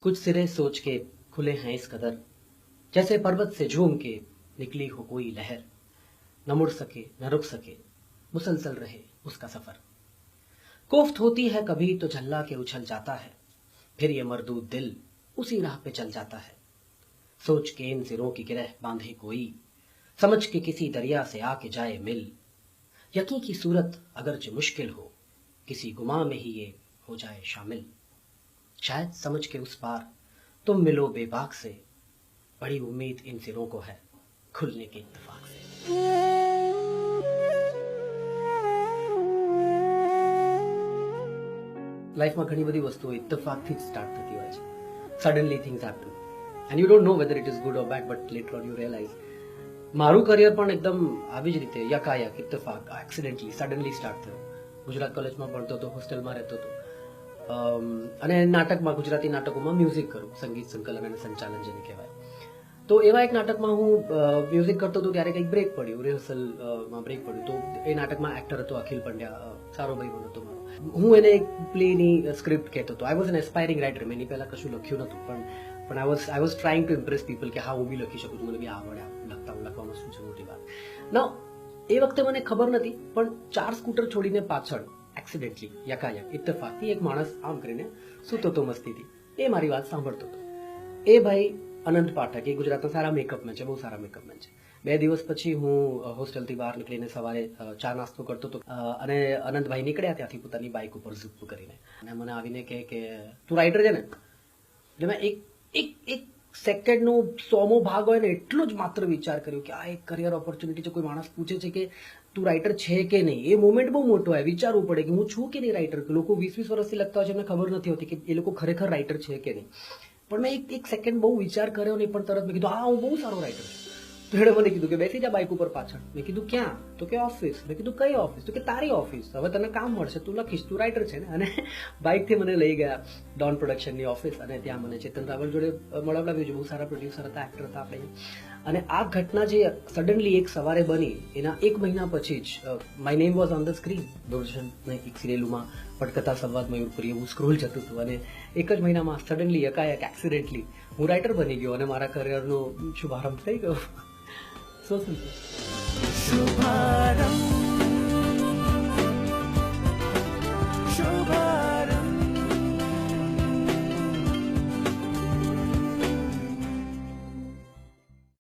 कुछ सिरे सोच के खुले हैं इस कदर, जैसे पर्वत से झूम के निकली हो कोई लहर। न मुड़ सके न रुक सके, मुसलसल रहे उसका सफर। कोफ्त होती है कभी तो झल्ला के उछल जाता है, फिर ये मरदूद दिल उसी राह पे चल जाता है। सोच के इन सिरों की गिरह बांधे कोई, समझ के किसी दरिया से आके जाए मिल। यकीन की सूरत अगरचे मुश्किल हो, किसी गुमा में ही ये हो जाए शामिल। शायद समझ के उस पार तुम मिलो बेबाक से, बड़ी उम्मीद इन सिरों को है खुलने के इत्तेफाक से। लाइफ में घनी बड़ी वस्तुओं इत्तेफाक थी स्टार्ट थती હોય છે. Suddenly things happen and you don't know whether it is good or bad, but later on you realise મારું કરિયર પણ એકદમ આવી જ રીતે યકાયક ઇત્તેફાક એક્સિડેન્ટલી સડનલી સ્ટાર્ટ થયું. ગુજરાત કોલેજમાં ભણતો હતો, હોસ્ટેલમાં રહેતો હતો અને નાટકમાં, ગુજરાતી નાટકોમાં મ્યુઝિક કરું, સંગીત સંકલન અને સંચાલન જેને કહેવાય. તો એવા એક નાટકમાં હું મ્યુઝિક કરતો હતો ત્યારે કંઈક બ્રેક પડ્યું, રિહર્સલમાં બ્રેક પડ્યું. તો એ નાટકમાં એક્ટર હતો અખિલ પંડ્યા, સારો ભાઈ બન્યો હતો મારો. હું એને એક પ્લેની સ્ક્રિપ્ટ કહેતો હતો. I was an aspiring writer. મેં એની પહેલાં કશું લખ્યું નહોતું, પણ I was trying to Impress people કે હા હું બી લખી શકું છું, મને બી આવડે લખવામાં શું છે મોટી વાત. ના, એ વખતે મને ખબર નથી, પણ 4 સ્કૂટર છોડીને પાછળ એક્સિડેન્ટલી યકાયક ઇત્તેફાકથી એક માણસ આમ કરીને સૂતો હતો મસ્તીથી. એ મારી વાત સાંભળતો હતો. એ ભાઈ અનંત પાઠક, એ ગુજરાતના સારા મેકઅપમેન છે, બહુ સારા મેકઅપમેન છે. 2 દિવસ પછી હું હોસ્ટેલથી બહાર નીકળીને સવારે ચા નાસ્તો કરતો હતો અને અનંતભાઈ નીકળ્યા ત્યાંથી પોતાની બાઇક ઉપર ઝૂપ કરીને અને મને આવીને કહે કે તું રાઇટર છે ને. એટલે મેં એક સેકન્ડનો 100મો ભાગ હોય ને એટલો જ માત્ર વિચાર કર્યો કે આ એક કરિયર ઓપોર્ચ્યુનિટી છે. કોઈ માણસ પૂછે છે કે તું રાઇટર છે કે નહીં, એ મોમેન્ટ બહુ મોટો હોય. વિચારવું પડે કે હું છું કે નહીં રાઇટર. લોકો 20-20 વર્ષથી લખતા હોય છે, એમને ખબર નથી હોતી કે એ લોકો ખરેખર રાઇટર છે કે નહીં. પણ મેં એક સેકન્ડ બહુ વિચાર કર્યો નહીં, પણ તરત મેં કીધું હા હું બહુ સારો રાઇટર છું. તો એણે મને કીધું કે બેસી જા બાઇક ઉપર પાછળ. મેં કીધું ક્યાં? તો કે ઓફિસ. મેં કીધું કઈ ઓફિસ? તો કે તારી ઓફિસ, હવે તને કામ મળશે, તું લખીશ, તું રાઇટર છે ને. અને બાઇકથી મને લઈ ગયા ડોન પ્રોડક્શનની ઓફિસ અને ત્યાં મને ચેતન રાવલ જોડે મળાવડાવ્યું છે. બહુ સારા પ્રોડ્યુસર હતા, એક્ટર હતા આપણે. અને આ ઘટના જે સડનલી એક સવારે બની, એના 1 મહિના પછી જ my name was on the screen. દૂરદર્શનના એક સિરિયલમાં પટકથા સંવાદ મયુરપુરી એવું સ્ક્રોલ જતું હતું અને 1 જ મહિનામાં સડનલી યકાયક એક્સિડેન્ટલી હું રાઇટર બની ગયો અને મારા કરિયરનો શુભારંભ થઈ ગયો. સો સિમ્પલ.